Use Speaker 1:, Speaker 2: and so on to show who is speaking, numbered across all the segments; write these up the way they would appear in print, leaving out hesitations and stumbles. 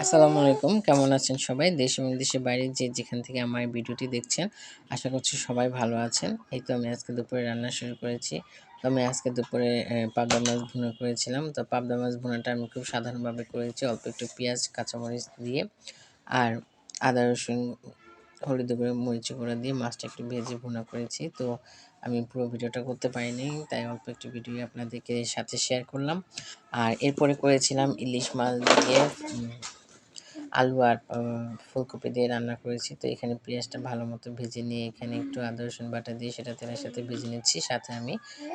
Speaker 1: আসসালামু আলাইকুম। কেমন আছেন সবাই? দেশ এবং দেশের বাইরে যে যেখান থেকে আমার এই ভিডিওটি দেখছেন, আশা করছি সবাই ভালো আছেন। এই তো আমি আজকে দুপুরে রান্না শুরু করেছি। তো আমি আজকে দুপুরে পাবদা মাছ ভুনা করেছিলাম। তো পাবদা মাছ ভুনাটা আমি খুব সাধারণভাবে করেছি। অল্প একটু পেঁয়াজ, কাঁচামরিচ দিয়ে আর আদা, রসুন, হলুদ গুঁড়ো, মরিচ গুঁড়া দিয়ে মাছটা একটু ভেজে ভুনা করেছি। তো আমি পুরো ভিডিওটা করতে পারিনি, তাই অল্প একটু ভিডিও আপনাদেরকে সাথে শেয়ার করলাম। আর এরপরে করেছিলাম ইলিশ মাছ দিয়ে আলু আর ফুলকপি দিয়ে রান্না করেছি। তো এখানে পেঁয়াজটা ভালো মতো ভেজে নিয়ে এখানে একটু আদা রসুন বাটা দিয়ে সেটা তেলের সাথে ভেজে নিচ্ছি। সাথে আমি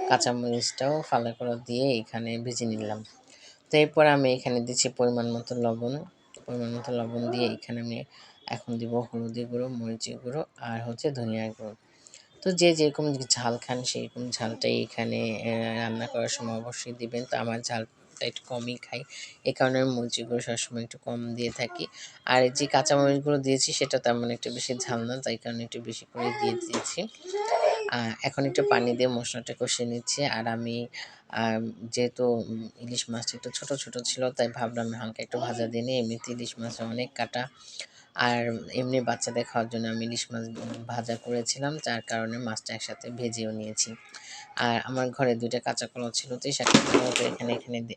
Speaker 1: কাঁচামরিচটাও ফালা করে দিয়ে এখানে ভেজে নিলাম। তো এরপর আমি এখানে দিচ্ছি পরিমাণ মতো লবণ। পরিমাণ মতো লবণ দিয়ে এখানে আমি এখন দিব হলুদের গুঁড়ো, মরিচের গুঁড়ো আর হচ্ছে ধনিয়ার গুঁড়ো। তো যে যেরকম ঝাল খান সেরকম ঝালটাই এখানে রান্না করার সময় অবশ্যই দিবেন। তো আমার ঝালটা একটু কমই খাই, এই কারণে আমি মরিচগুলো সবসময় একটু কম দিয়ে থাকি। আর যে কাঁচামরিচগুলো দিয়েছি সেটা তেমন একটু বেশি ঝাল না, তাই কারণে একটু বেশি করে দিয়ে দিয়েছি। এখন একটু পানি দিয়ে মশলাটা কষিয়ে নিচ্ছি। আর আমি যেহেতু ইলিশ মাছটা একটু ছোট ছোট ছিল, তাই ভাবলাম হালকা একটু ভাজা দিয়ে নিই। এমনিতে ইলিশ মাছে অনেক কাটা, আর এমনি বাচ্চাদের খাওয়ার জন্য আমি ইলিশ মাছ ভাজা করেছিলাম, যার কারণে মাছটা একসাথে ভেজেও নিয়েছি। আর আমার ঘরে ২ টা কাঁচা কলা ছিল, তো সেটা ভালোমতো এখানে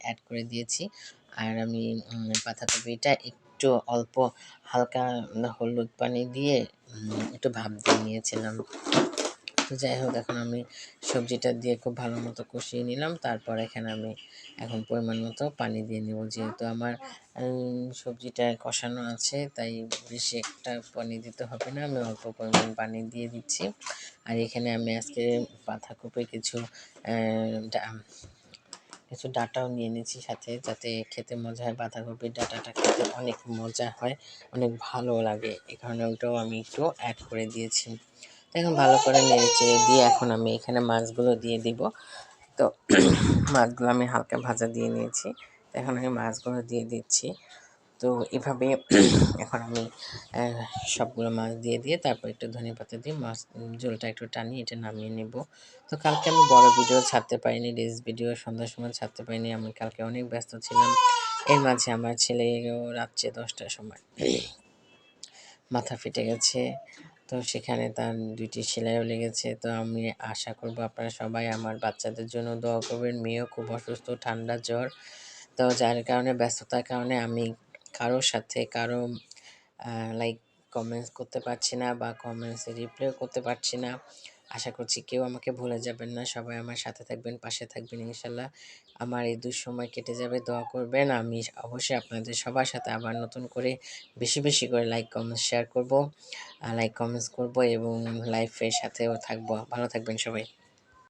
Speaker 1: অ্যাড করে দিয়েছি। আর আমি বাঁধাকপিটা একটু অল্প হালকা হলুদ পানি দিয়ে একটু ভাপ দিয়ে নিয়েছিলাম। তো যাই হোক, এখন আমি সবজিটা দিয়ে খুব ভালো মতো কষিয়ে নিলাম। তারপর এখানে আমি এখন পরিমাণ মতো পানি দিয়ে নেব। যেহেতু আমার সবজিটা কষানো আছে, তাই বেশি একটা পানি দিতে হবে না, আমি অল্প পরিমাণ পানি দিয়ে দিচ্ছি। আর এখানে আমি আজকে বাঁধাকপির কিছু ডাঁটাও নিয়ে নিয়েছি সাথে, যাতে খেতে মজা হয়। বাঁধাকপির ডাঁটাটা খেতে অনেক মজা হয়, অনেক ভালো লাগে, এই কারণে ওটাও আমি একটু অ্যাড করে দিয়েছি। এখন ভালো করে নেড়েচেড়ে দিয়ে এখন আমি এখানে মাছগুলো দিয়ে দিব। তো মাছগুলো আমি হালকা ভাজা দিয়ে নিয়েছি, তো এখন আমি মাছগুলো দিয়ে দিচ্ছি। তো এভাবে এখন আমি সবগুলো মাছ দিয়ে দিয়ে তারপর একটু ধনেপাতা দিয়ে মাছ ঝোলটা একটু টানিয়ে এটা নামিয়ে নেব। তো কালকে আমি বড় ভিডিও ছাড়তে পারিনি, রিলস ভিডিও সন্ধ্যার সময় ছাড়তে পারিনি, আমি কালকে অনেক ব্যস্ত ছিলাম। এর মাঝে আমার ছেলেও রাত্রে 10টার সময় মাথা ফেটে গেছে। তো সেখানে তার ২টি সেলাইও লেগেছে। তো আমি আশা করব আপনারা সবাই আমার বাচ্চাদের জন্য দোয়া করবেন। মেয়েও খুব অসুস্থ, ঠান্ডা জ্বর। তো যার কারণে ব্যস্ততার কারণে আমি কারোর সাথে কারো লাইক কমেন্টস করতে পারছি না বা কমেন্টসে রিপ্লাইও করতে পারছি না। আশা করছি কেউ আমাকে ভুলে যাবেন না। সবাই আমার সাথে থাকবেন, পাশে থাকবেন ইনশাল্লাহ। আমার এই দুঃসময় কেটে যাবে, দোয়া করবেন। আমি অবশ্যই আপনাদের সবার সাথে আবার নতুন করে বেশি বেশি করে লাইক কমেন্টস শেয়ার করব, লাইক কমেন্টস করব এবং লাইফের সাথেও থাকবো। ভালো থাকবেন সবাই।